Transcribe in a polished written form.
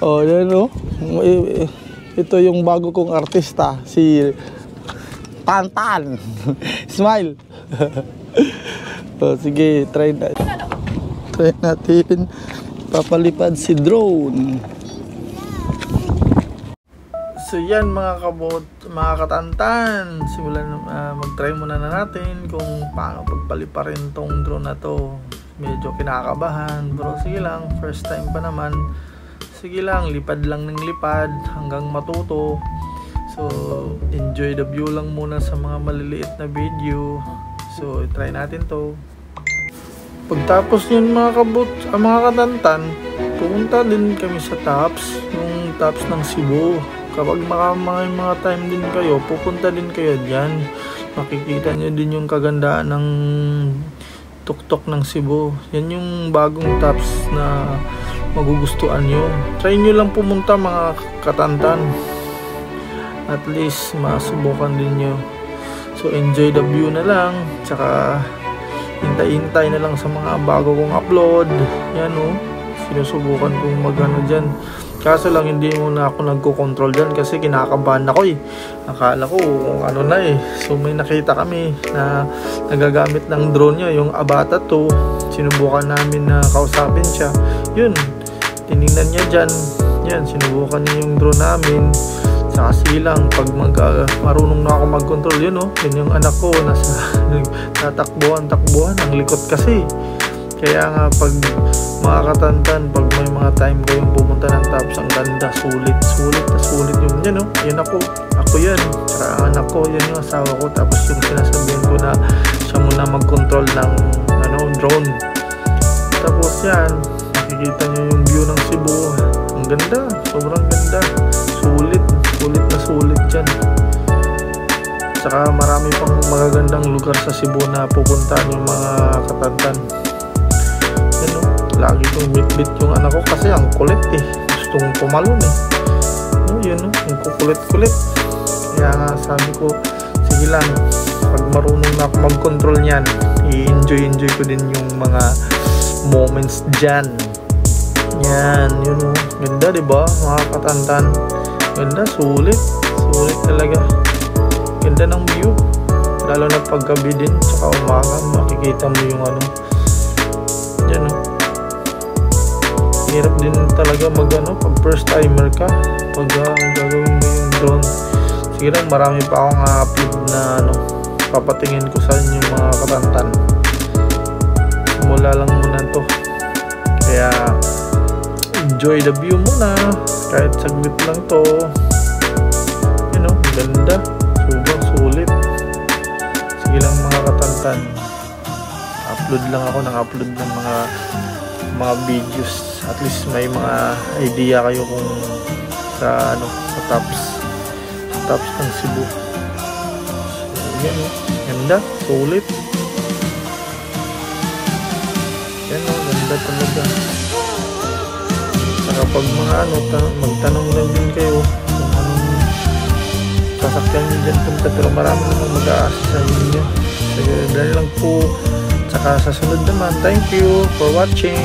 Oh, yan o. Ito yung bago kong artista, si Tantan. Smile. Oh, sige, try natin. Papalipad si drone. So yan mga kabot, mga katantan, simulan mag-try muna na natin kung paano pagpaliparin tong drone na to. Medyo kinakabahan, pero sige lang, first time pa naman. Sige lang, lipad lang ng lipad hanggang matuto. So enjoy the view lang muna sa mga maliliit na video. So try natin to. Pagtapos yun mga kabot, mga katantan, pumunta din kami sa tops, yung tops ng Cebu. Kapag may mga time din kayo, pupunta din kayo dyan. Makikita nyo din yung kagandaan ng tuktok ng Cebu. Yan yung bagong tops na magugustuhan nyo. Try nyo lang pumunta mga katantan. At least masubukan din nyo. So enjoy the view na lang. Tsaka hintay-hintay na lang sa mga bago kong upload. Yan o. Sinusubukan kong magano dyan. Kaso lang hindi muna ako nagko-control dyan kasi kinakabahan ako eh. Akala ko kung ano na eh. So may nakita kami na nagagamit ng drone niya, yung Avata 2. Sinubukan namin na kausapin siya. Yun, tinignan niya dyan. Yan, sinubukan niya yung drone namin. Sa kasilang, pag marunong na ako mag-control, yun o. Yun yung anak ko, nasa tatakbuhan, ang likot kasi. Kaya nga pag mga katantan, pag may mga time kayong pumunta ng tops, ang ganda, sulit yung yan o. Yan ako yan. Saka ang anak ko, yan yung asawa ko. Tapos yung sinasabihan ko na siya muna mag-control ng drone. Tapos yan, nakikita nyo yung view ng Cebu. Ang ganda, sobrang ganda. Sulit dyan. Saka marami pang magagandang lugar sa Cebu na pupuntahan yung mga katantan. Yan o, lagi kong bit-bit yung anak ko kasi ang kulit eh. Gustong pumalon eh. Yun o, ang kukulit-kulit. Kaya nga sabi ko, sige lang, pag marunong na ako mag-control niyan, i-enjoy ko din yung mga moments dyan. Yan, yun o. Ganda diba mga katantan? Ganda, sulit talaga. Ganda ng view, lalo na paggabi din tsaka umaga, makikita mo yung yan o. Hirap din talaga pag first timer ka, pag gagawin mo yung drone. Sige lang, marami pa akong upload na papatingin ko sa inyo mga katantan. Simula lang muna to, kaya enjoy the view muna kahit saglit lang to. Yun o, ganda, sobrang sulit. Sige lang mga katantan, upload lang ako ng mga videos, at least may mga idea kayo kung sa tops ng Cebu. So yan o, ganda, sulit. Yan o, ganda talaga. Kapag mga magtanong lang din kayo kung anong sasakyan nyo dyan punta, pero marami namang mag-a-assist sa inyo. Sige, dahil lang po. Saka sa sunod naman, thank you for watching.